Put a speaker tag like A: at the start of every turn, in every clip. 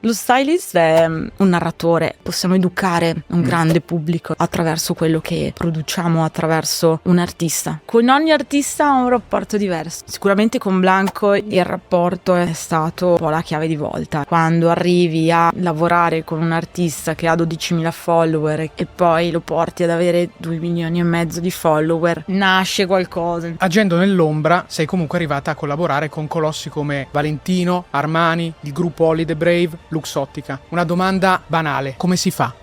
A: Lo stylist è un narratore, possiamo educare un grande pubblico attraverso quello che produciamo, attraverso un artista. Con ogni artista ha un rapporto diverso. Sicuramente con Blanco il rapporto è stato un po' la chiave di volta. Quando arrivi a lavorare con un artista che ha 12.000 follower e poi lo porti ad avere 2 milioni e mezzo di follower, nasce qualcosa.
B: Agendo nell'ombra, sei comunque arrivata a collaborare con colossi come Valentino, Armani, il gruppo Holiday Brave, Luxottica. Una domanda banale: come si fa?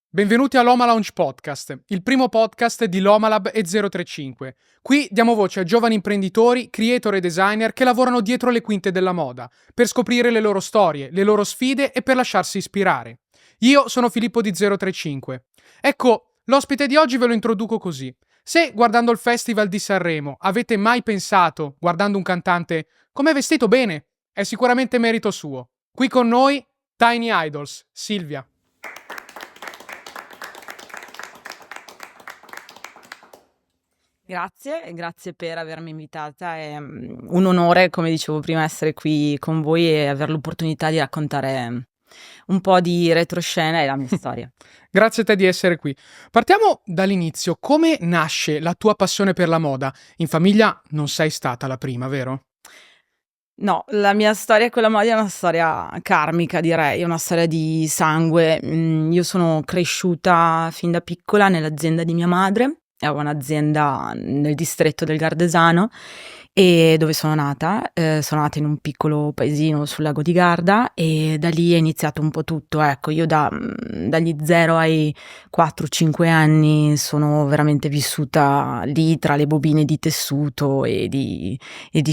B: Benvenuti all'Oma Lounge Podcast, il primo podcast di Lomalab e 035. Qui diamo voce a giovani imprenditori, creator e designer che lavorano dietro le quinte della moda, per scoprire le loro storie, le loro sfide e per lasciarsi ispirare. Io sono Filippo di 035. Ecco, l'ospite di oggi ve lo introduco così. Se, guardando il Festival di Sanremo, avete mai pensato, guardando un cantante, com'è vestito bene, è sicuramente merito suo. Qui con noi, Tiny Idols, Silvia.
A: Grazie per avermi invitata, è un onore, come dicevo prima, essere qui con voi e avere l'opportunità di raccontare un po' di retroscena e la mia storia.
B: Grazie a te di essere qui. Partiamo dall'inizio. Come nasce la tua passione per la moda? In famiglia non sei stata la prima, vero?
A: No, la mia storia con la moda è una storia karmica, direi, è una storia di sangue. Io sono cresciuta fin da piccola nell'azienda di mia madre. Avevo un'azienda nel distretto del Gardesano e dove sono nata in un piccolo paesino sul lago di Garda e da lì è iniziato un po' tutto, ecco, io dagli 0 ai 4-5 anni sono veramente vissuta lì tra le bobine di tessuto e di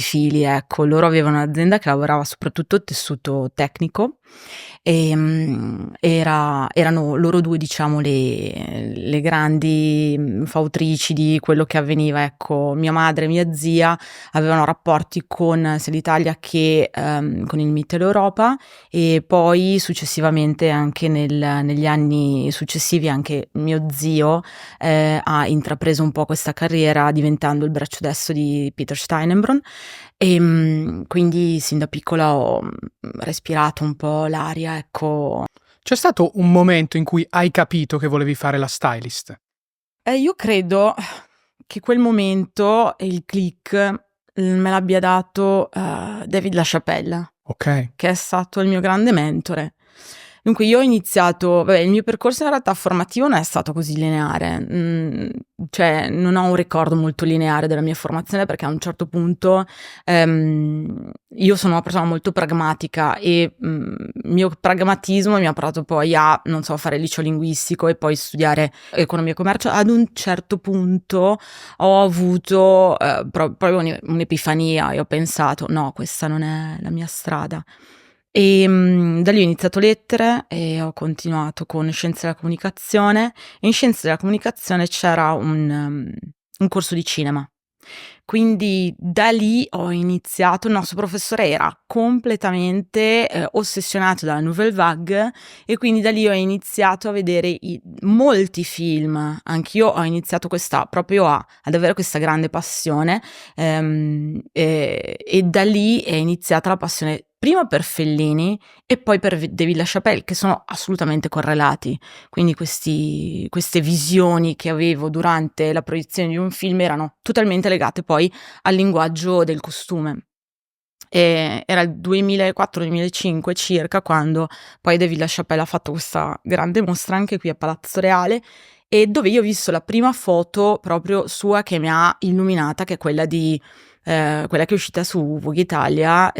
A: fili, ecco, loro avevano un'azienda che lavorava soprattutto tessuto tecnico e erano loro due, diciamo, le grandi fautrici di quello che avveniva, ecco, mia madre e mia zia avevano rapporti con sia l'Italia che con il Mitteleuropa e poi successivamente anche negli anni successivi anche mio zio ha intrapreso un po' questa carriera diventando il braccio destro di Peter Steinenbron e quindi sin da piccola ho respirato un po' l'aria, ecco.
B: C'è stato un momento in cui hai capito che volevi fare la stylist?
A: Io credo che quel momento e il click me l'abbia dato David LaChapelle,
B: Ok.
A: che è stato il mio grande mentore. Dunque io ho iniziato, il mio percorso in realtà formativo non è stato così lineare, cioè non ho un ricordo molto lineare della mia formazione perché a un certo punto io sono una persona molto pragmatica e il mio pragmatismo mi ha portato poi a, non so, fare il liceo linguistico e poi studiare economia e commercio. Ad un certo punto ho avuto proprio un'epifania e ho pensato no, questa non è la mia strada. E da lì ho iniziato lettere e ho continuato con scienze della comunicazione e in scienze della comunicazione c'era un corso di cinema. Quindi da lì ho iniziato, il nostro professore era completamente ossessionato dalla Nouvelle Vague e quindi da lì ho iniziato a vedere molti film, anch'io ho iniziato proprio ad avere questa grande passione e da lì è iniziata la passione prima per Fellini e poi per David LaChapelle, che sono assolutamente correlati. Quindi queste visioni che avevo durante la proiezione di un film erano totalmente legate poi al linguaggio del costume. E era il 2004-2005 circa quando poi David LaChapelle ha fatto questa grande mostra anche qui a Palazzo Reale e dove io ho visto la prima foto proprio sua che mi ha illuminata, che è quella che è uscita su Vogue Italia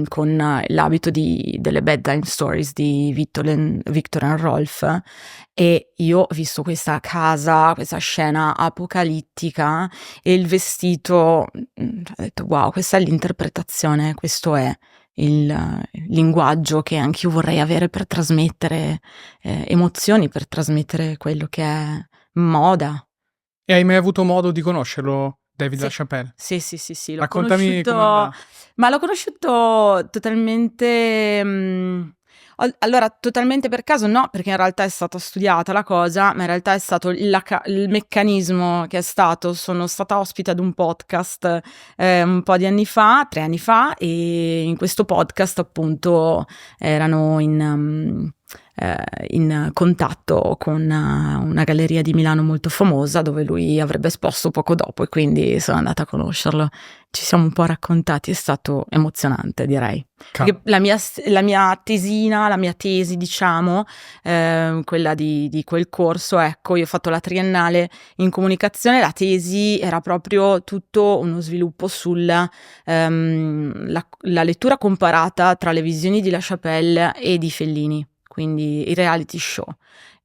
A: con l'abito delle Bedtime Stories di Victor and Rolf e io ho visto questa casa, questa scena apocalittica e il vestito, ho detto wow, questa è l'interpretazione, questo è il linguaggio che anch'io vorrei avere per trasmettere emozioni, per trasmettere quello che è moda.
B: E hai mai avuto modo di conoscerlo, David LaChapelle?
A: Sì, l'ho
B: Raccontami
A: conosciuto,
B: com'è andata.
A: ma l'ho conosciuto totalmente, Allora, totalmente per caso no, perché in realtà è stata studiata la cosa, ma in realtà è stato il meccanismo che è stato. Sono stata ospite ad un podcast un po' di anni fa, 3 anni fa, e in questo podcast appunto erano in contatto con una galleria di Milano molto famosa dove lui avrebbe esposto poco dopo, e quindi sono andata a conoscerlo. Ci siamo un po' raccontati, è stato emozionante, direi. Perché la mia tesina, la mia tesi, diciamo, quella di quel corso, ecco, io ho fatto la triennale in comunicazione, la tesi era proprio tutto uno sviluppo sulla la lettura comparata tra le visioni di La Chapelle e di Fellini, quindi i reality show.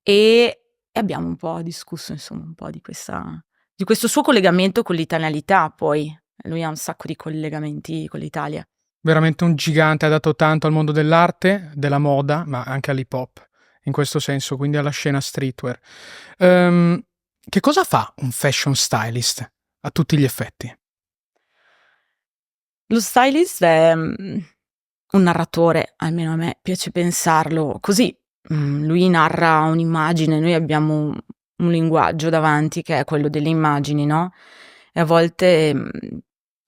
A: E abbiamo un po' discusso, insomma, un po' di questo suo collegamento con l'italianità, poi. Lui ha un sacco di collegamenti con l'Italia.
B: Veramente un gigante, ha dato tanto al mondo dell'arte, della moda, ma anche all'hip hop, in questo senso, quindi alla scena streetwear. Che cosa fa un fashion stylist a tutti gli effetti?
A: Lo stylist è un narratore, almeno a me piace pensarlo così. Lui narra un'immagine, noi abbiamo un linguaggio davanti che è quello delle immagini, no? E a volte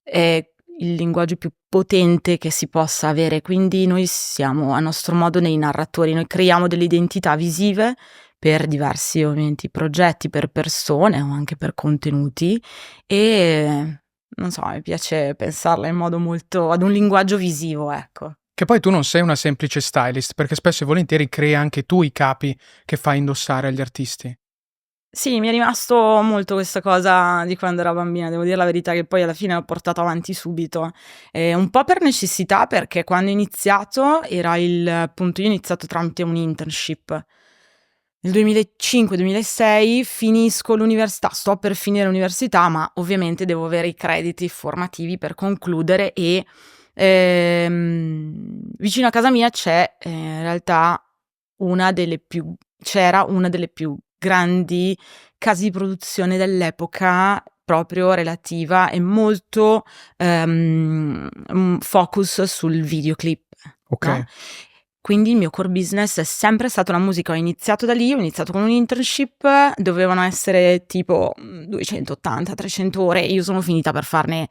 A: è il linguaggio più potente che si possa avere, quindi noi siamo a nostro modo dei narratori, noi creiamo delle identità visive per diversi ovviamente progetti, per persone o anche per contenuti, e non so, mi piace pensarla in modo molto ad un linguaggio visivo, ecco.
B: Che poi tu non sei una semplice stylist, perché spesso e volentieri crei anche tu i capi che fai indossare agli artisti.
A: Sì, mi è rimasto molto questa cosa di quando ero bambina, devo dire la verità, che poi alla fine l'ho portato avanti subito. Un po' per necessità, perché quando ho iniziato appunto, io ho iniziato tramite un internship. Nel 2005-2006 finisco l'università, sto per finire l'università, ma ovviamente devo avere i crediti formativi per concludere, e vicino a casa mia c'è in realtà c'era una delle più grandi case di produzione dell'epoca, proprio relativa e molto focus sul videoclip,
B: Ok.
A: no? Quindi il mio core business è sempre stato la musica. Ho iniziato da lì, ho iniziato con un internship, dovevano essere tipo 280-300 ore, e io sono finita per fare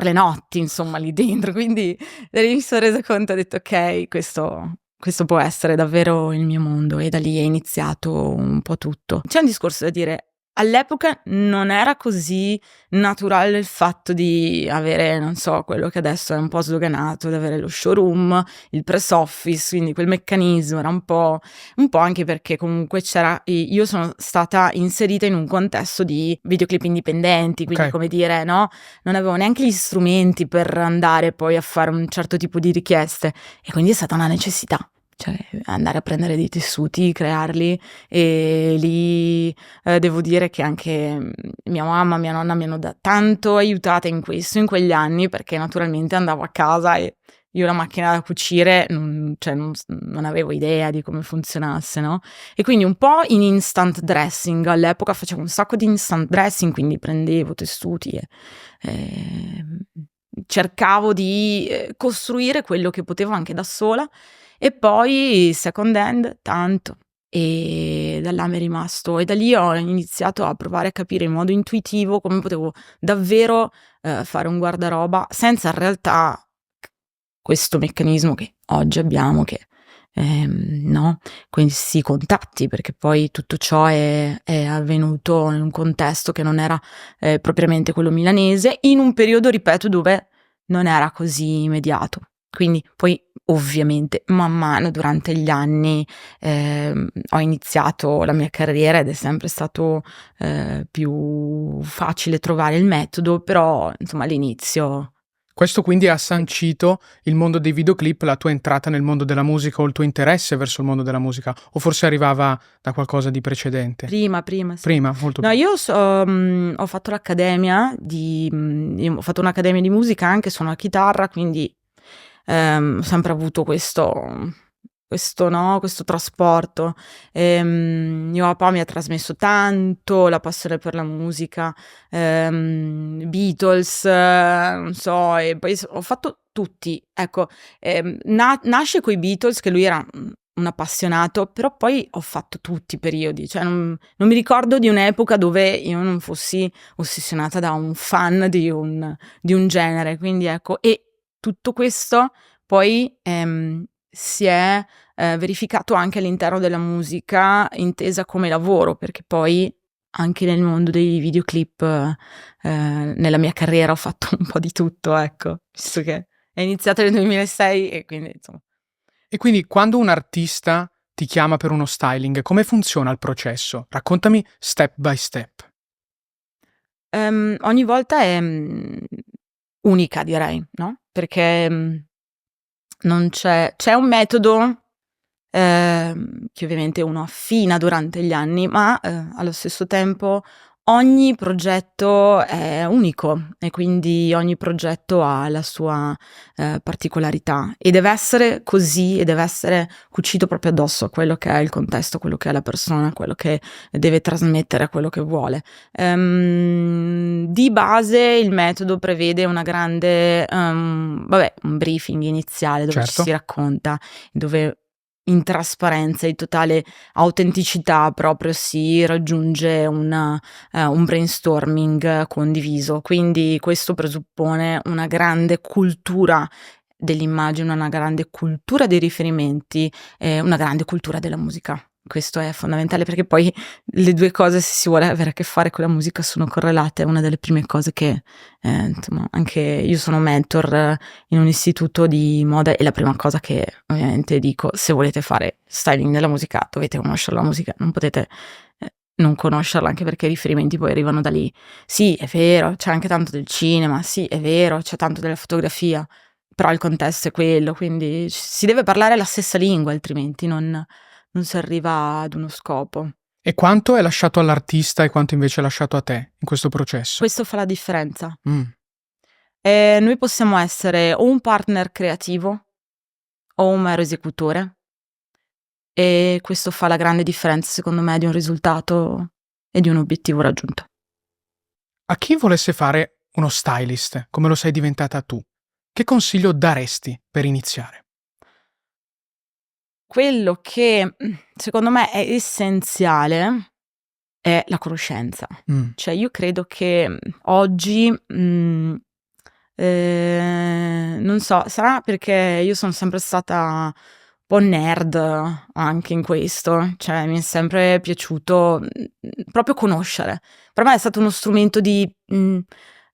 A: le notti, insomma, lì dentro. Quindi da lì mi sono resa conto, ho detto ok, questo può essere davvero il mio mondo, e da lì è iniziato un po' tutto. C'è un discorso da dire. All'epoca non era così naturale il fatto di avere, non so, quello che adesso è un po' sdoganato, di avere lo showroom, il press office, quindi quel meccanismo era un po' anche perché comunque io sono stata inserita in un contesto di videoclip indipendenti, quindi come dire, no? Non avevo neanche gli strumenti per andare poi a fare un certo tipo di richieste, e quindi è stata una necessità. Cioè andare a prendere dei tessuti, crearli, e lì devo dire che anche mia mamma, mia nonna mi hanno tanto aiutata in questo, in quegli anni, perché naturalmente andavo a casa e io la macchina da cucire non avevo idea di come funzionasse, no? E quindi un po' in instant dressing, all'epoca facevo un sacco di instant dressing, quindi prendevo tessuti e cercavo di costruire quello che potevo anche da sola. E poi second hand tanto, e da là mi è rimasto, e da lì ho iniziato a provare a capire in modo intuitivo come potevo davvero fare un guardaroba senza in realtà questo meccanismo che oggi abbiamo, che no, questi contatti, perché poi tutto ciò è avvenuto in un contesto che non era propriamente quello milanese, in un periodo, ripeto, dove non era così immediato. Quindi poi ovviamente man mano durante gli anni ho iniziato la mia carriera, ed è sempre stato più facile trovare il metodo, però insomma all'inizio.
B: Questo quindi ha sancito il mondo dei videoclip, la tua entrata nel mondo della musica o il tuo interesse verso il mondo della musica, o forse arrivava da qualcosa di precedente?
A: Prima, sì.
B: Prima, molto
A: No,
B: prima.
A: io ho fatto io ho fatto un'accademia di musica, anche suono la chitarra, quindi ho sempre avuto questo trasporto. Mio papà mi ha trasmesso tanto la passione per la musica, Beatles, non so, e poi ho fatto tutti, ecco, nasce coi Beatles, che lui era un appassionato, però poi ho fatto tutti i periodi, cioè non mi ricordo di un'epoca dove io non fossi ossessionata da un fan di un genere, quindi ecco, e tutto questo poi si è verificato anche all'interno della musica intesa come lavoro, perché poi anche nel mondo dei videoclip, nella mia carriera ho fatto un po' di tutto, ecco, visto che è iniziata nel 2006 e quindi insomma.
B: E quindi quando un artista ti chiama per uno styling, come funziona il processo? Raccontami step by step.
A: Ogni volta è, unica direi, no, perché, non c'è un metodo, che ovviamente uno affina durante gli anni, ma, allo stesso tempo ogni progetto è unico e quindi ogni progetto ha la sua, particolarità e deve essere così e deve essere cucito proprio addosso a quello che è il contesto, quello che è la persona, quello che deve trasmettere, quello che vuole. Di base il metodo prevede una grande, un briefing iniziale dove ci
B: Certo.
A: si racconta, dove in trasparenza, in totale autenticità proprio si raggiunge un brainstorming condiviso. Quindi questo presuppone una grande cultura dell'immagine, una grande cultura dei riferimenti e una grande cultura della musica. Questo è fondamentale perché poi le due cose, se si vuole avere a che fare con la musica, sono correlate. È una delle prime cose che, insomma, anche io sono mentor in un istituto di moda e la prima cosa che ovviamente dico, se volete fare styling della musica dovete conoscere la musica, non potete non conoscerla, anche perché i riferimenti poi arrivano da lì. Sì, è vero, c'è anche tanto del cinema, sì, è vero, c'è tanto della fotografia, però il contesto è quello, quindi si deve parlare la stessa lingua, altrimenti non si arriva ad uno scopo.
B: E quanto è lasciato all'artista e quanto invece è lasciato a te in questo processo?
A: Questo fa la differenza.
B: Mh.
A: Noi possiamo essere o un partner creativo o un mero esecutore e questo fa la grande differenza, secondo me, di un risultato e di un obiettivo raggiunto.
B: A chi volesse fare uno stylist, come lo sei diventata tu, che consiglio daresti per iniziare?
A: Quello che, secondo me è essenziale è la conoscenza.
B: Mh.
A: Cioè io credo che, oggi, non so, sarà perché io son sempre stata un po' nerd anche in questo, cioè mi è sempre piaciuto, proprio conoscere. Per me è stato uno strumento di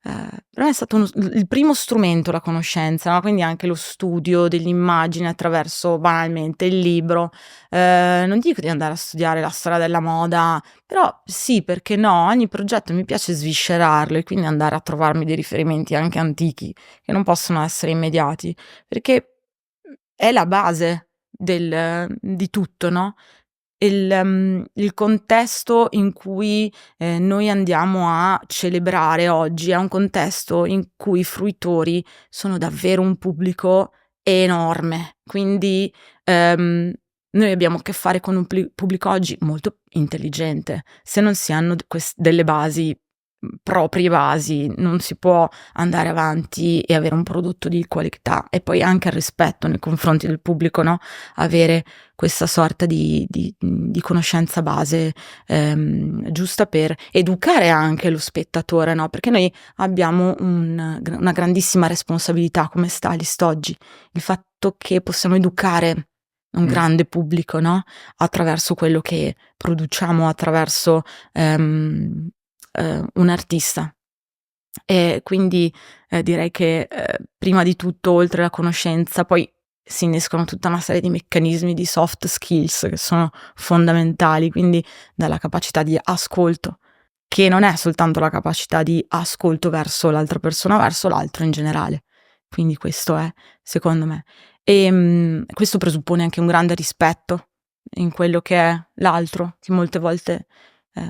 A: per me è stato il primo strumento la conoscenza, no, quindi anche lo studio dell'immagine attraverso banalmente il libro. Non dico di andare a studiare la storia della moda, però sì, perché no, ogni progetto mi piace sviscerarlo e quindi andare a trovarmi dei riferimenti anche antichi, che non possono essere immediati, perché, è la base di tutto, no, il contesto in cui, noi andiamo a celebrare oggi è un contesto in cui i fruitori sono davvero un pubblico enorme. Quindi, noi abbiamo a che fare con un pubblico oggi molto intelligente. Se non si hanno delle basi, proprie basi, non si può andare avanti e avere un prodotto di qualità. E poi anche il rispetto nei confronti del pubblico, no, avere questa sorta di conoscenza base, giusta per educare anche lo spettatore, no, perché noi abbiamo una grandissima responsabilità come stylist oggi, il fatto che possiamo educare un grande pubblico, no, attraverso quello che produciamo, attraverso, un artista. E quindi, direi che, prima di tutto oltre alla conoscenza poi si innescono tutta una serie di meccanismi di soft skills che sono fondamentali, quindi dalla capacità di ascolto, che non è soltanto la capacità di ascolto verso l'altra persona, verso l'altro in generale. Quindi questo è, secondo me. Questo presuppone anche un grande rispetto in quello che è l'altro, che molte volte,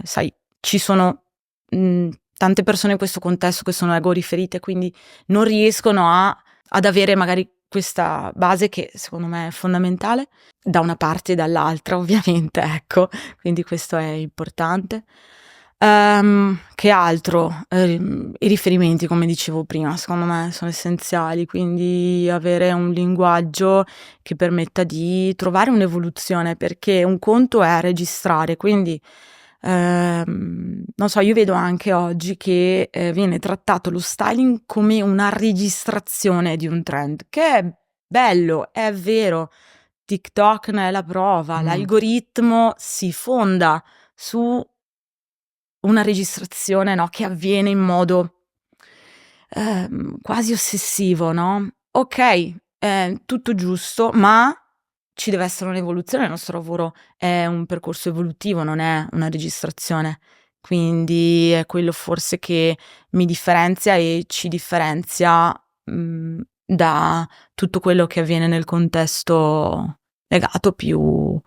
A: sai, ci sono, tante persone in questo contesto che sono ego riferite, quindi non riescono ad avere magari questa base che secondo me è fondamentale, da una parte e dall'altra ovviamente, ecco, quindi questo è importante. Che altro? I riferimenti, come dicevo prima, secondo me sono essenziali, quindi avere un linguaggio che permetta di trovare un'evoluzione, perché un conto è registrare, quindi non so, io vedo anche oggi che viene trattato lo styling come una registrazione di un trend, che è bello, è vero. TikTok ne è la prova, l'algoritmo si fonda su una registrazione, no, che avviene in modo quasi ossessivo, no? Ok, è tutto giusto, ma ci deve essere un'evoluzione. Il nostro lavoro è un percorso evolutivo, non è una registrazione. Quindi è quello forse che mi differenzia e ci differenzia da tutto quello che avviene nel contesto legato più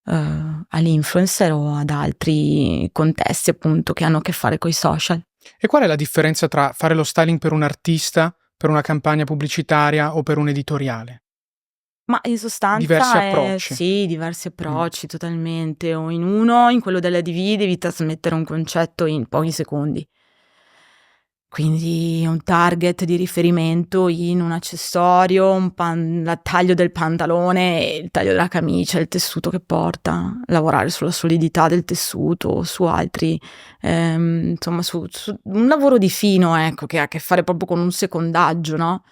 A: all'influencer o ad altri contesti, appunto, che hanno a che fare coi social.
B: E qual è la differenza tra fare lo styling per un artista, per una campagna pubblicitaria o per un editoriale?
A: Ma in
B: Diversi
A: sostanza
B: approcci.
A: sì, diversi approcci totalmente. O in uno, in quello della DV, devi trasmettere un concetto in pochi secondi. Quindi un target di riferimento in un accessorio, il taglio del pantalone, il taglio della camicia, il tessuto che porta, lavorare sulla solidità del tessuto, su altri, insomma su un lavoro di fino, ecco, che ha a che fare proprio con un secondaggio, no?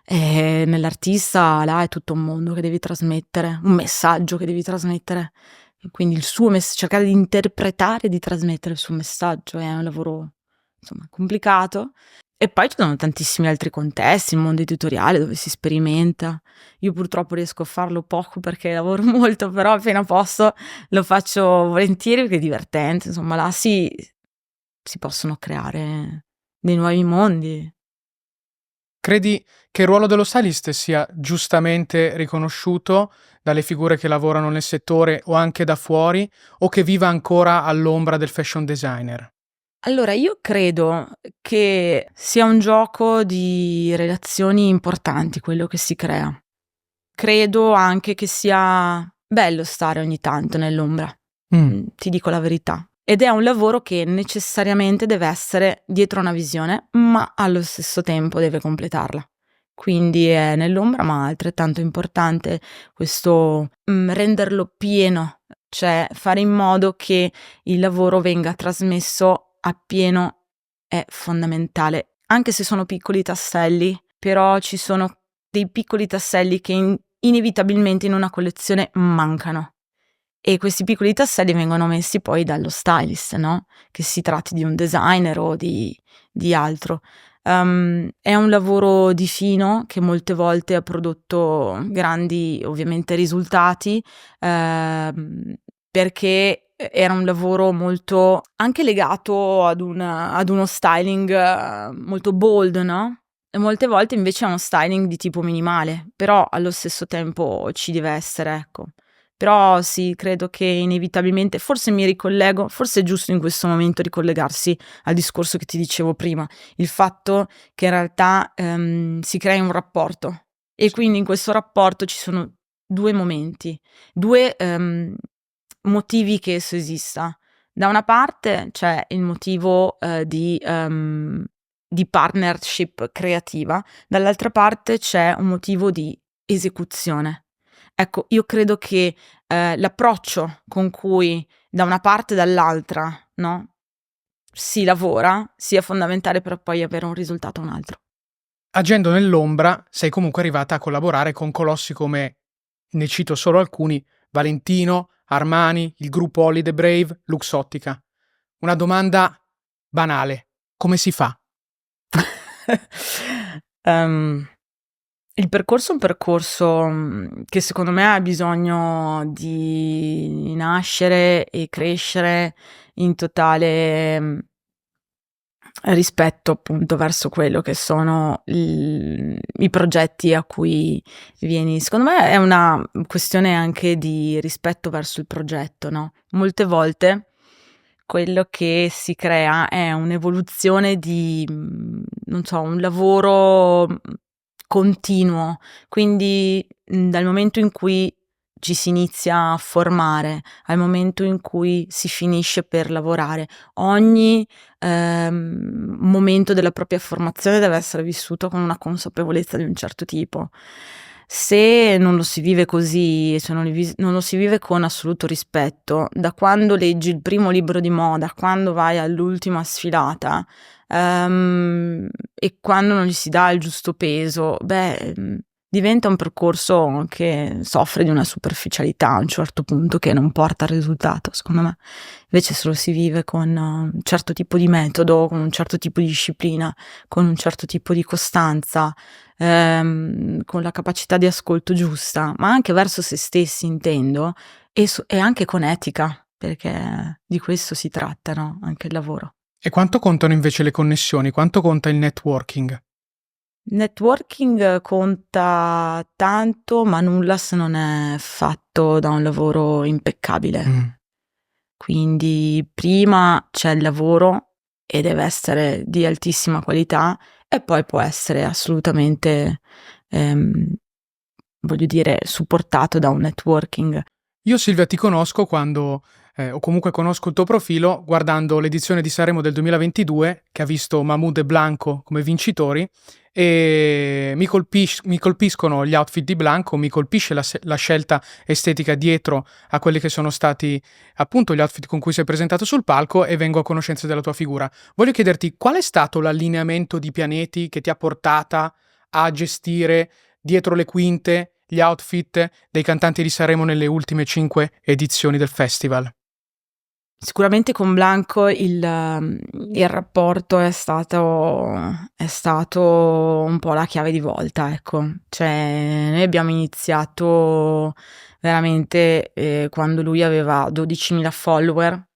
A: E nell'artista là è tutto un mondo che devi trasmettere, un messaggio che devi trasmettere. E quindi il suo cercare di interpretare e di trasmettere il suo messaggio è un lavoro, insomma, complicato. E poi ci sono tantissimi altri contesti, il mondo editoriale dove si sperimenta. Io purtroppo riesco a farlo poco perché lavoro molto, però appena posso lo faccio volentieri perché è divertente, insomma, là si possono creare dei nuovi mondi.
B: Credi che il ruolo dello stylist sia giustamente riconosciuto dalle figure che lavorano nel settore o anche da fuori, o che viva ancora all'ombra del fashion designer?
A: Allora, io credo che sia un gioco di relazioni importanti quello che si crea. Credo anche che sia bello stare ogni tanto nell'ombra, ti dico la verità. Ed è un lavoro che necessariamente deve essere dietro una visione, ma allo stesso tempo deve completarla. Quindi è nell'ombra, ma altrettanto importante questo renderlo pieno, cioè fare in modo che il lavoro venga trasmesso appieno è fondamentale. Anche se sono piccoli tasselli, però ci sono dei piccoli tasselli che inevitabilmente in una collezione mancano. E questi piccoli tasselli vengono messi poi dallo stylist, no? Che si tratti di un designer o di altro. È un lavoro di fino che molte volte ha prodotto grandi, ovviamente, risultati, perché era un lavoro molto anche legato ad uno styling molto bold, no? E molte volte invece è uno styling di tipo minimale, però allo stesso tempo ci deve essere, ecco. Però sì, credo che inevitabilmente, forse mi ricollego, forse è giusto in questo momento ricollegarsi al discorso che ti dicevo prima, il fatto che in realtà si crei un rapporto e quindi in questo rapporto ci sono due momenti, due motivi che esso esista. Da una parte c'è il motivo di partnership creativa, dall'altra parte c'è un motivo di esecuzione. Ecco, io credo che l'approccio con cui da una parte e dall'altra, no, si lavora sia fondamentale per poi avere un risultato o un altro.
B: Agendo nell'ombra, sei comunque arrivata a collaborare con colossi come, ne cito solo alcuni, Valentino, Armani, il gruppo Holiday Brave, Luxottica. Una domanda banale: come si fa?
A: Il percorso è un percorso che secondo me ha bisogno di nascere e crescere in totale rispetto appunto verso quello che sono i progetti a cui vieni. Secondo me è una questione anche di rispetto verso il progetto, no? Molte volte quello che si crea è un'evoluzione di, non so, un lavoro continuo. Quindi dal momento in cui ci si inizia a formare, al momento in cui si finisce per lavorare. Ogni momento della propria formazione deve essere vissuto con una consapevolezza di un certo tipo. Se non lo si vive così, se non lo si vive con assoluto rispetto, da quando leggi il primo libro di moda, quando vai all'ultima sfilata, e quando non gli si dà il giusto peso, diventa un percorso che soffre di una superficialità a un certo punto, che non porta al risultato, secondo me. Invece se lo si vive con un certo tipo di metodo, con un certo tipo di disciplina, con un certo tipo di costanza, con la capacità di ascolto giusta, ma anche verso se stessi, intendo, e anche con etica, perché di questo si tratta, no? Anche il lavoro.
B: E quanto contano invece le connessioni? Quanto conta il networking?
A: Networking conta tanto, ma nulla se non è fatto da un lavoro impeccabile. Quindi prima c'è il lavoro e deve essere di altissima qualità, e poi può essere assolutamente, voglio dire, supportato da un networking.
B: Io Silvia ti conosco quando, o comunque conosco il tuo profilo guardando l'edizione di Sanremo del 2022 che ha visto Mahmood e Blanco come vincitori, e mi colpiscono gli outfit di Blanco, mi colpisce la scelta estetica dietro a quelli che sono stati appunto gli outfit con cui sei presentato sul palco, e vengo a conoscenza della tua figura. Voglio chiederti qual è stato l'allineamento di pianeti che ti ha portata a gestire dietro le quinte gli outfit dei cantanti di Sanremo nelle ultime 5 edizioni del festival.
A: Sicuramente con Blanco il rapporto è stato un po' la chiave di volta, ecco. Cioè, noi abbiamo iniziato veramente quando lui aveva 12.000 follower.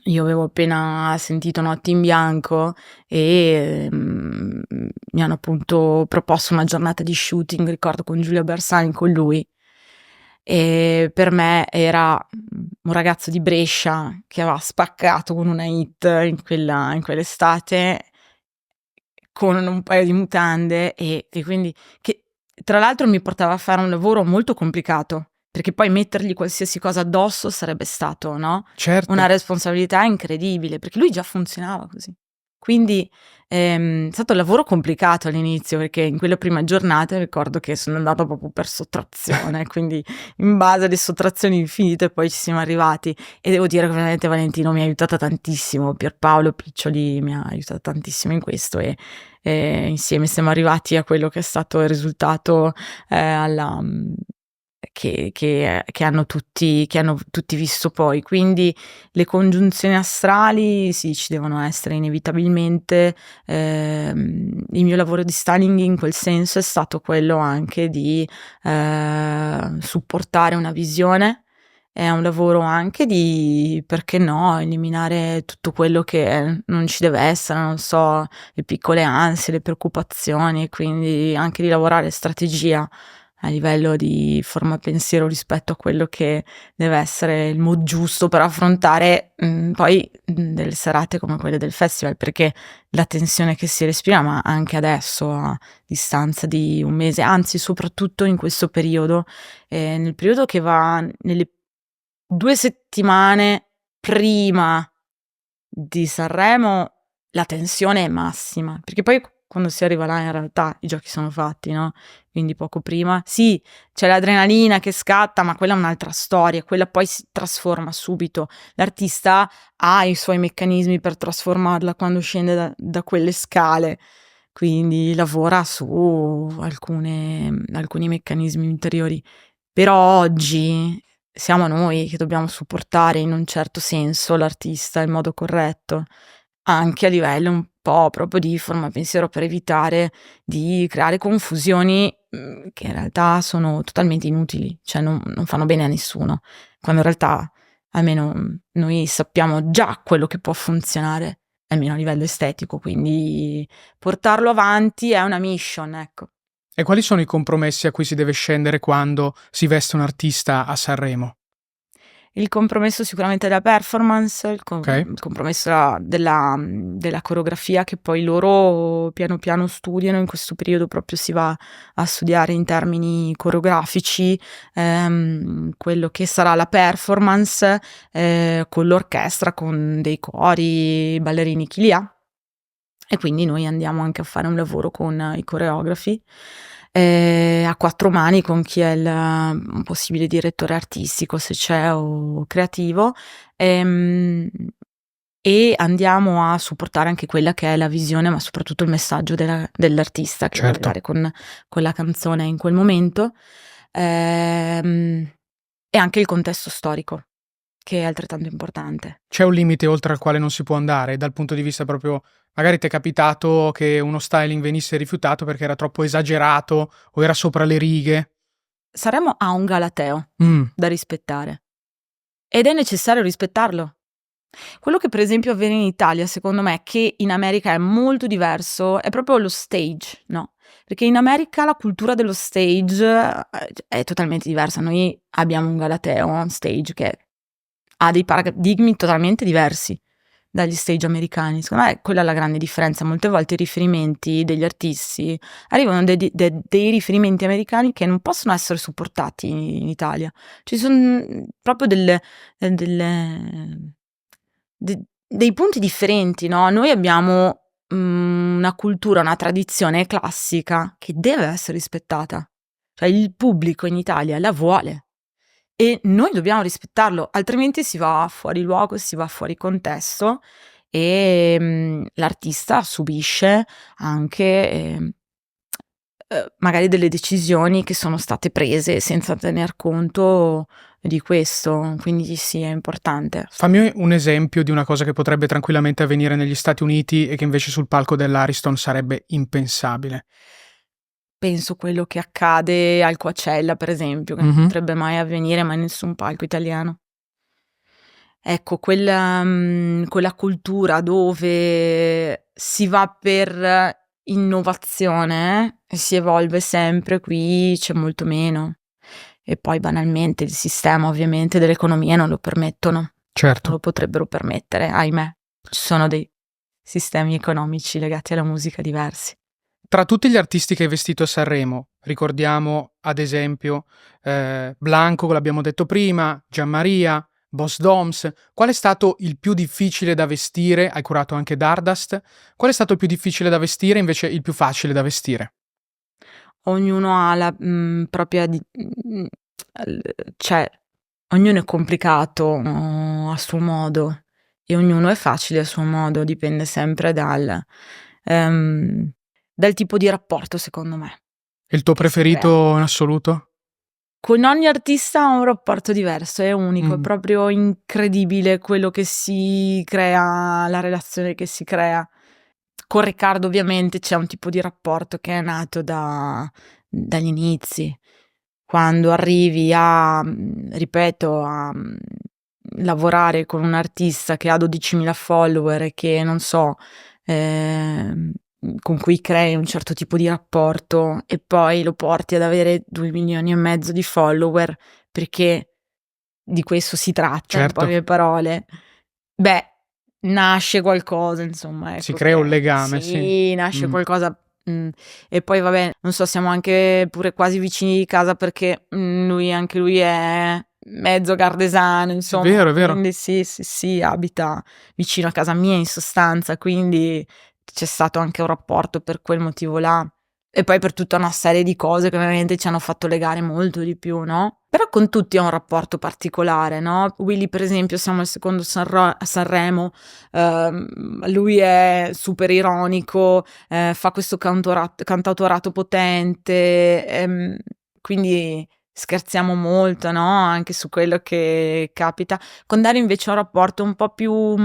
A: Io avevo appena sentito Notti in Bianco e mi hanno appunto proposto una giornata di shooting, ricordo, con Giulia Bersani, con lui. E per me era un ragazzo di Brescia che aveva spaccato con una hit in quell'estate, con un paio di mutande, e quindi, che tra l'altro mi portava a fare un lavoro molto complicato, perché poi mettergli qualsiasi cosa addosso sarebbe stato, no,
B: Certo.
A: una responsabilità incredibile, perché lui già funzionava così. Quindi è stato un lavoro complicato all'inizio, perché in quella prima giornata ricordo che sono andata proprio per sottrazione, quindi in base alle sottrazioni infinite poi ci siamo arrivati, e devo dire che veramente Valentino mi ha aiutata tantissimo, Pierpaolo Piccioli mi ha aiutato tantissimo in questo, e insieme siamo arrivati a quello che è stato il risultato che hanno tutti visto poi. Quindi le congiunzioni astrali sì, ci devono essere inevitabilmente. Il mio lavoro di styling in quel senso è stato quello anche di supportare una visione. È un lavoro anche di, perché no, eliminare tutto quello che non ci deve essere, non so, le piccole ansie, le preoccupazioni, e quindi anche di lavorare strategia a livello di forma pensiero rispetto a quello che deve essere il mood giusto per affrontare poi delle serate come quelle del festival, perché la tensione che si respira, ma anche adesso a distanza di un mese, anzi soprattutto in questo periodo, nel periodo che va nelle 2 settimane prima di Sanremo, la tensione è massima, perché poi quando si arriva là in realtà i giochi sono fatti, no, quindi poco prima sì, c'è l'adrenalina che scatta, ma quella è un'altra storia, quella poi si trasforma subito. L'artista ha i suoi meccanismi per trasformarla quando scende da quelle scale, quindi lavora su alcuni meccanismi interiori. Però oggi siamo noi che dobbiamo supportare in un certo senso l'artista in modo corretto, anche a livello un po' proprio di forma pensiero, per evitare di creare confusioni, che in realtà sono totalmente inutili, cioè non fanno bene a nessuno, quando in realtà almeno noi sappiamo già quello che può funzionare, almeno a livello estetico, quindi portarlo avanti è una mission, ecco.
B: E quali sono i compromessi a cui si deve scendere quando si veste un artista a Sanremo?
A: Il compromesso sicuramente della performance,
B: Ok,
A: il compromesso della coreografia, che poi loro piano piano studiano. In questo periodo proprio si va a studiare in termini coreografici quello che sarà la performance con l'orchestra, con dei cori, ballerini, chi li ha. E quindi noi andiamo anche a fare un lavoro con i coreografi a quattro mani, con chi è un possibile direttore artistico, se c'è, o creativo, e andiamo a supportare anche quella che è la visione, ma soprattutto il messaggio dell'artista che vuole
B: certo.
A: dare con la canzone in quel momento, e anche il contesto storico, che è altrettanto importante.
B: C'è un limite oltre al quale non si può andare, dal punto di vista proprio, magari ti è capitato che uno styling venisse rifiutato perché era troppo esagerato o era sopra le righe?
A: Saremo a un galateo
B: Mm,
A: da rispettare ed è necessario rispettarlo. Quello che per esempio avviene in Italia, secondo me, che in America è molto diverso, è proprio lo stage, no? Perché in America la cultura dello stage è totalmente diversa. Noi abbiamo un galateo on stage che ha dei paradigmi totalmente diversi dagli stage americani. Secondo me quella è la grande differenza. Molte volte i riferimenti degli artisti arrivano dei riferimenti americani che non possono essere supportati in Italia. Ci sono proprio dei punti differenti, no? Noi abbiamo una cultura, una tradizione classica che deve essere rispettata. Cioè il pubblico in Italia la vuole e noi dobbiamo rispettarlo, altrimenti si va fuori luogo, si va fuori contesto e l'artista subisce anche magari delle decisioni che sono state prese senza tener conto di questo, quindi sì, è importante.
B: fammi un esempio di una cosa che potrebbe tranquillamente avvenire negli Stati Uniti e che invece sul palco dell'Ariston sarebbe impensabile.
A: Penso quello che accade al Coachella, per esempio, che non
B: Mhm,
A: potrebbe mai avvenire mai in nessun palco italiano. Ecco, quella cultura dove si va per innovazione e si evolve sempre, qui c'è molto meno. E poi banalmente il sistema ovviamente dell'economia non lo permettono, non
B: certo.
A: lo potrebbero permettere, ahimè. Ci sono dei sistemi economici legati alla musica diversi.
B: Tra tutti gli artisti che hai vestito a Sanremo, ricordiamo ad esempio Blanco, l'abbiamo detto prima, Gianmaria, Boss Doms. Qual è stato il più difficile da vestire? Hai curato anche Dardust. Qual è stato il più difficile da vestire e invece il più facile da vestire?
A: Ognuno ha la propria cioè ognuno è complicato a suo modo e ognuno è facile a suo modo, dipende sempre ehm, dal tipo di rapporto, secondo me,
B: Il tuo
A: che si crea.
B: preferito in assoluto?
A: Con ogni artista ha un rapporto diverso, è unico, è
B: Mm,
A: proprio incredibile quello che si crea, la relazione che si crea. Con Riccardo ovviamente c'è un tipo di rapporto che è nato dagli inizi. Quando arrivi ripeto, lavorare con un artista che ha 12.000 follower e che, non so, con cui crei un certo tipo di rapporto e poi lo porti ad avere 2 milioni e mezzo di follower, perché di questo si tratta, in
B: certo,
A: poche parole. Beh, nasce qualcosa, insomma,
B: si
A: ecco
B: crea un
A: che
B: legame, sì.
A: sì, nasce
B: Mm.
A: qualcosa. E poi vabbè, non so, siamo anche pure quasi vicini di casa perché anche lui è mezzo gardesano,
B: È
A: insomma,
B: vero, è vero.
A: quindi sì, sì, sì, abita vicino a casa mia in sostanza, quindi c'è stato anche un rapporto per quel motivo là. E poi per tutta una serie di cose che ovviamente ci hanno fatto legare molto di più, no? Però con tutti ho un rapporto particolare, no? Willy, per esempio, siamo al secondo a Sanremo, lui è super ironico, fa questo cantautorato potente, quindi scherziamo molto, no? Anche su quello che capita. Con Dario invece ho un rapporto un po' più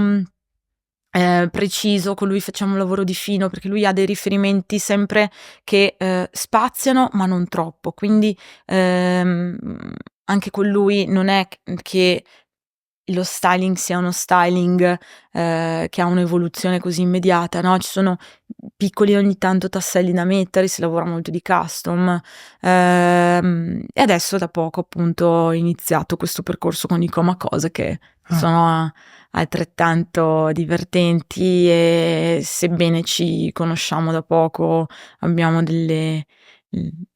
A: preciso, con lui facciamo un lavoro di fino perché lui ha dei riferimenti sempre che spaziano ma non troppo, quindi anche con lui non è che lo styling sia uno styling che ha un'evoluzione così immediata, no? Ci sono piccoli ogni tanto tasselli da mettere, si lavora molto di custom, e adesso da poco appunto ho iniziato questo percorso con i Coma Cose che sono altrettanto divertenti, e sebbene ci conosciamo da poco abbiamo delle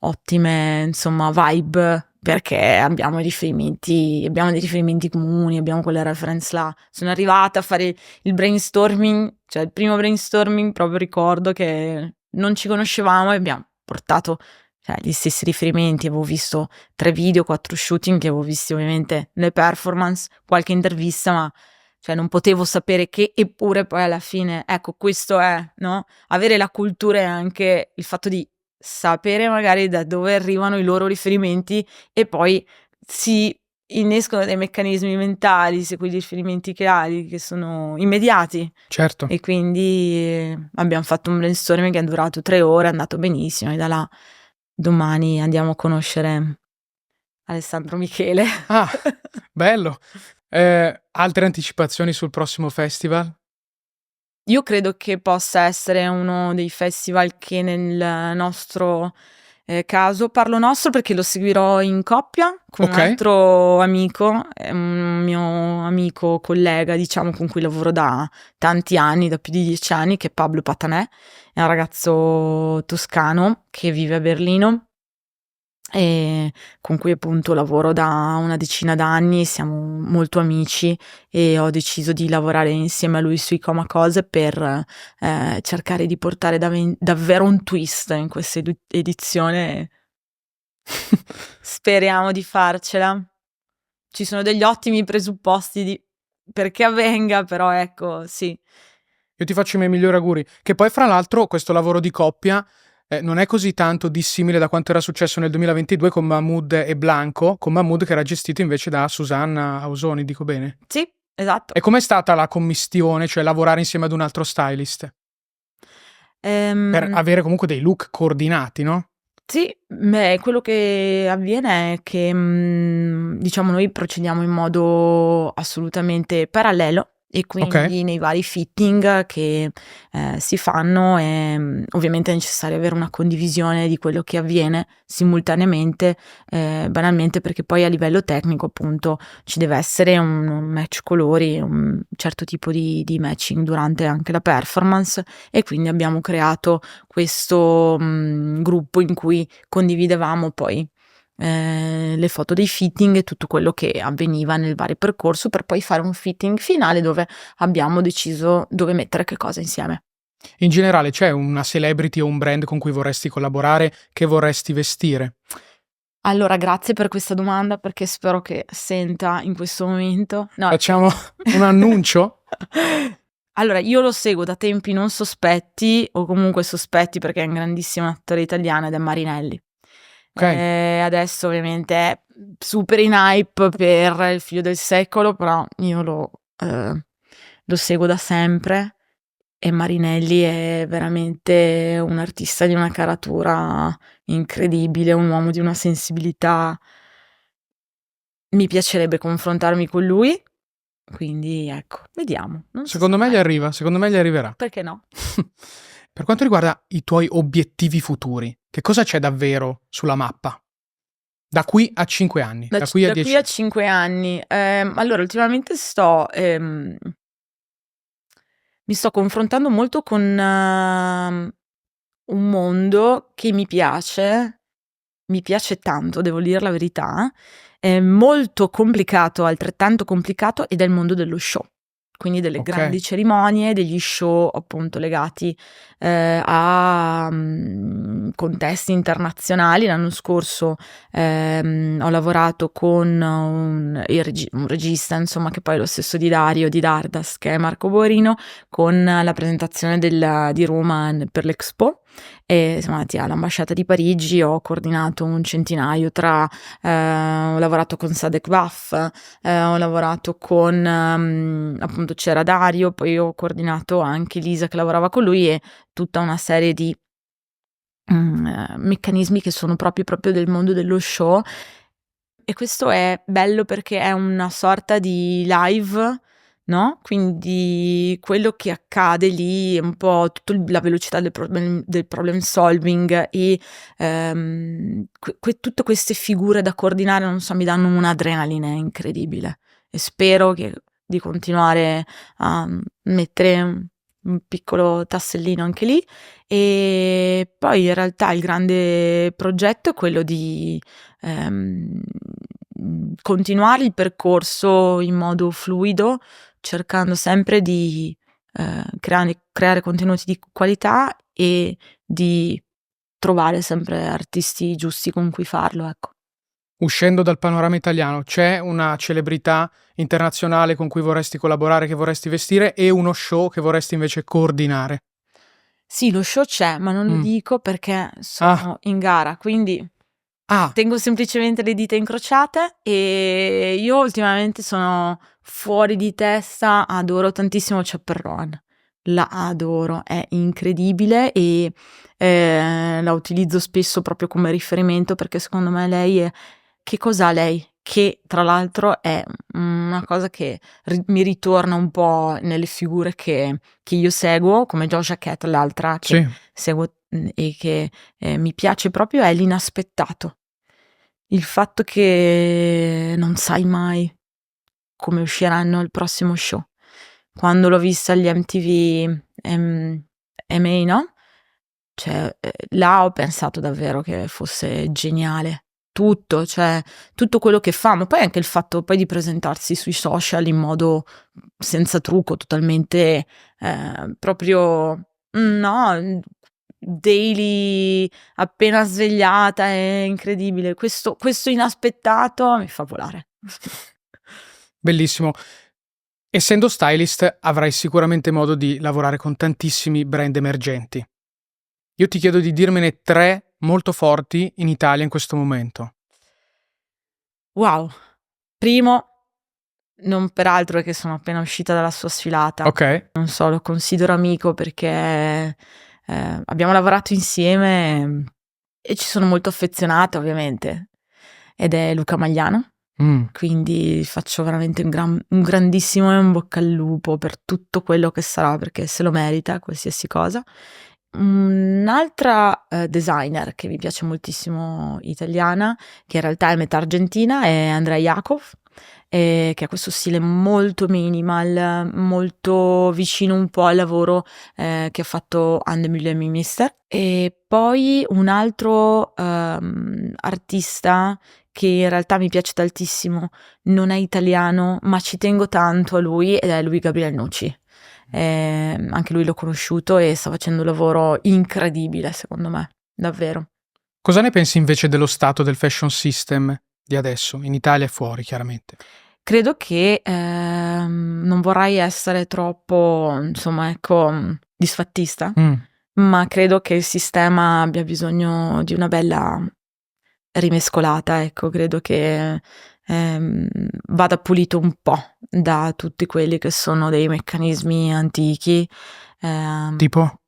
A: ottime, insomma, vibe, perché abbiamo dei riferimenti comuni, abbiamo quelle reference là. Sono arrivata a fare il brainstorming, cioè il primo brainstorming, proprio ricordo che non ci conoscevamo e abbiamo portato, cioè, gli stessi riferimenti. Avevo visto 3 video, 4 shooting che avevo visti ovviamente le performance, qualche intervista, ma cioè non potevo sapere che, eppure poi alla fine, ecco, questo è, no? Avere la cultura e anche il fatto di sapere magari da dove arrivano i loro riferimenti, e poi si innescono dei meccanismi mentali se quei riferimenti che hai che sono immediati,
B: Certo.
A: e quindi abbiamo fatto un brainstorming che è durato 3 ore, è andato benissimo, e da là domani andiamo a conoscere Alessandro Michele.
B: Ah, bello. Altre anticipazioni sul prossimo festival?
A: Io credo che possa essere uno dei festival che nel nostro caso, parlo nostro perché lo seguirò in coppia con un
B: Ok.
A: altro amico, un mio amico collega, diciamo, con cui lavoro da tanti anni, da più di 10 anni, che è Pablo Patanè, è un ragazzo toscano che vive a Berlino e con cui appunto lavoro da una decina d'anni, siamo molto amici, e ho deciso di lavorare insieme a lui sui Coma Cose per cercare di portare davvero un twist in questa edizione. Speriamo di farcela. Ci sono degli ottimi presupposti perché avvenga, però ecco, sì.
B: Io ti faccio i miei migliori auguri. Che poi, fra l'altro, questo lavoro di coppia non è così tanto dissimile da quanto era successo nel 2022 con Mahmood e Blanco, con Mahmood che era gestito invece da Susanna Ausoni, dico bene?
A: Sì, esatto.
B: E com'è stata la commistione, cioè lavorare insieme ad un altro stylist? Per avere comunque dei look coordinati, no?
A: Sì, quello che avviene è che, diciamo, noi procediamo in modo assolutamente parallelo, e
B: Ok.
A: quindi nei vari fitting che si fanno ovviamente è necessario avere una condivisione di quello che avviene simultaneamente, banalmente perché poi a livello tecnico appunto ci deve essere un match colori, un certo tipo di matching durante anche la performance, e quindi abbiamo creato questo gruppo in cui condividevamo poi le foto dei fitting e tutto quello che avveniva nel vario percorso, per poi fare un fitting finale dove abbiamo deciso dove mettere che cosa insieme.
B: In generale c'è una celebrity o un brand con cui vorresti collaborare, che vorresti vestire?
A: Allora, grazie per questa domanda, perché spero che senta in questo momento. No.
B: Facciamo un annuncio?
A: Allora, io lo seguo da tempi non sospetti, o comunque sospetti perché è un grandissimo attore italiano, ed è Marinelli.
B: Ok.
A: Adesso ovviamente è super in hype per Il figlio del secolo, però io lo seguo da sempre, e Marinelli è veramente un artista di una caratura incredibile, un uomo di una sensibilità. Mi piacerebbe confrontarmi con lui, quindi ecco, vediamo. Non si
B: Secondo
A: sa
B: me gli
A: mai.
B: arriva, secondo me gli arriverà.
A: Perché no?
B: Per quanto riguarda i tuoi obiettivi futuri, che cosa c'è davvero sulla mappa? Da qui a 5 anni, da qui a
A: Da
B: 10
A: qui a 5 anni. Allora, ultimamente mi sto confrontando molto con un mondo che mi piace tanto, devo dir la verità. È molto complicato, altrettanto complicato, ed è il mondo dello show. Quindi delle
B: Ok.
A: grandi cerimonie, degli show appunto legati a contesti internazionali. L'anno scorso ho lavorato con un regista, insomma, che poi è lo stesso di Dario, di Dardas, che è Marco Borino, con la presentazione di Roma per l'Expo. E siamo andati all'ambasciata di Parigi, ho coordinato un centinaio ho lavorato con Sadek Baff, ho lavorato con appunto c'era Dario, poi ho coordinato anche Lisa che lavorava con lui, e tutta una serie di meccanismi che sono proprio del mondo dello show. e questo è bello perché è una sorta di live, no? Quindi quello che accade lì è un po' la velocità del problem solving e tutte queste figure da coordinare, non so, mi danno un'adrenalina incredibile e spero di continuare a mettere un piccolo tassellino anche lì. E poi in realtà il grande progetto è quello di continuare il percorso in modo fluido, cercando sempre di creare contenuti di qualità e di trovare sempre artisti giusti con cui farlo, ecco.
B: Uscendo dal panorama italiano, c'è una celebrità internazionale con cui vorresti collaborare, che vorresti vestire, e uno show che vorresti invece coordinare?
A: Sì, lo show c'è, ma non lo dico perché sono in gara, quindi tengo semplicemente le dita incrociate e io ultimamente sono fuori di testa, adoro tantissimo Chaperone, la adoro, è incredibile e la utilizzo spesso proprio come riferimento perché secondo me lei è... Che cos'ha lei? Che tra l'altro è una cosa che mi ritorna un po' nelle figure che io seguo, come Doja Cat, l'altra che seguo e che mi piace proprio, è l'inaspettato. Il fatto che non sai mai come usciranno al prossimo show. Quando l'ho vista agli MTV MA, no? Cioè, là ho pensato davvero che fosse geniale. Tutto, cioè, tutto quello che fa, ma poi anche il fatto poi di presentarsi sui social in modo senza trucco, totalmente proprio, no, daily, appena svegliata, è incredibile. Questo inaspettato mi fa volare.
B: Bellissimo. Essendo stylist, avrai sicuramente modo di lavorare con tantissimi brand emergenti. Io ti chiedo di dirmene 3 molto forti in Italia in questo momento.
A: Wow. Primo, non per altro è che sono appena uscita dalla sua sfilata.
B: Ok.
A: Non so, lo considero amico perché abbiamo lavorato insieme e ci sono molto affezionata, ovviamente. Ed è Luca Magliano. Quindi faccio veramente un grandissimo in bocca al lupo per tutto quello che sarà, perché se lo merita, qualsiasi cosa. Un'altra designer che mi piace moltissimo, italiana, che in realtà è metà argentina, è Andrea Jakov, che ha questo stile molto minimal, molto vicino un po' al lavoro che ha fatto Anne Müller Minister. E poi un altro artista che in realtà mi piace tantissimo, non è italiano, ma ci tengo tanto a lui, ed è Gabriel Nucci. Anche lui l'ho conosciuto e sta facendo un lavoro incredibile, secondo me, davvero.
B: Cosa ne pensi invece dello stato del fashion system di adesso, in Italia e fuori, chiaramente?
A: Credo che non vorrei essere troppo, insomma, ecco, disfattista, ma credo che il sistema abbia bisogno di una bella rimescolata, ecco, credo che vada pulito un po' da tutti quelli che sono dei meccanismi antichi.
B: Tipo?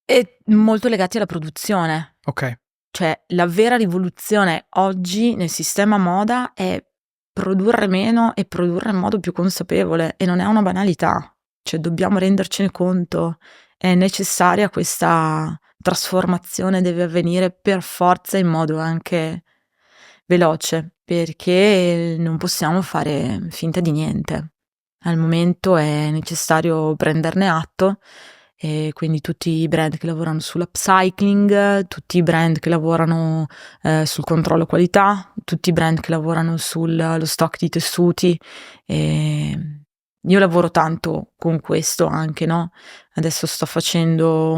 A: E molto legati alla produzione.
B: Ok.
A: Cioè, la vera rivoluzione oggi nel sistema moda è produrre meno e produrre in modo più consapevole, e non è una banalità. Cioè, dobbiamo rendercene conto. È necessaria questa trasformazione, deve avvenire per forza in modo anche veloce, perché non possiamo fare finta di niente. Al momento è necessario prenderne atto, e quindi tutti i brand che lavorano sull'upcycling, tutti i brand che lavorano sul controllo qualità, tutti i brand che lavorano sullo stock di tessuti. E io lavoro tanto con questo anche, no? Adesso sto facendo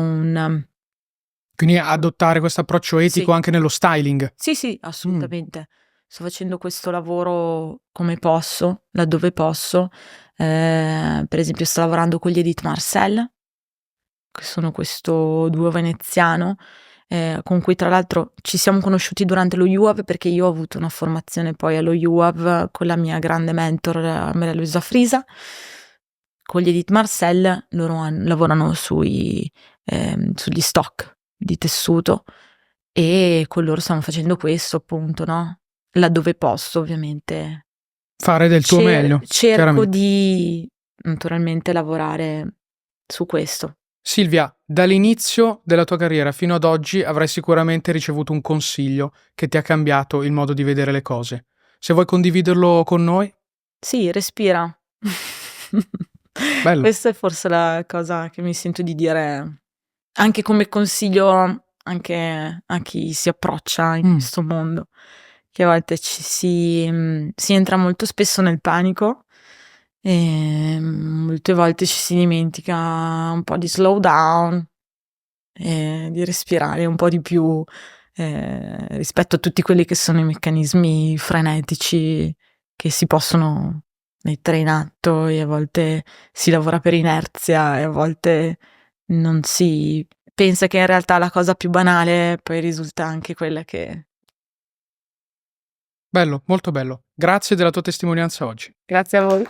B: Quindi adottare questo approccio etico anche nello styling.
A: Sì, assolutamente. Sto facendo questo lavoro come posso, laddove posso. Per esempio sto lavorando con gli Edith Marcel, che sono questo duo veneziano, con cui tra l'altro ci siamo conosciuti durante lo UAV, perché io ho avuto una formazione poi allo UAV con la mia grande mentor Maria Luisa Frisa. Con gli Edith Marcel loro lavorano sugli stock di tessuto, e con loro stiamo facendo questo, appunto, no? laddove posso, ovviamente.
B: Fare del tuo meglio,
A: Cerco
B: chiaramente.
A: di naturalmente lavorare su questo.
B: Silvia, dall'inizio della tua carriera fino ad oggi avrai sicuramente ricevuto un consiglio che ti ha cambiato il modo di vedere le cose. Se vuoi condividerlo con noi,
A: Sì, respira.
B: bello.
A: Questa è forse la cosa che mi sento di dire anche come consiglio anche a chi si approccia in questo mondo, che a volte si entra molto spesso nel panico e molte volte ci si dimentica un po' di slow down e di respirare un po' di più rispetto a tutti quelli che sono i meccanismi frenetici che si possono mettere in atto, e a volte si lavora per inerzia e a volte non si pensa che in realtà la cosa più banale poi risulta anche quella che...
B: Bello, molto bello. Grazie della tua testimonianza oggi.
A: Grazie a voi.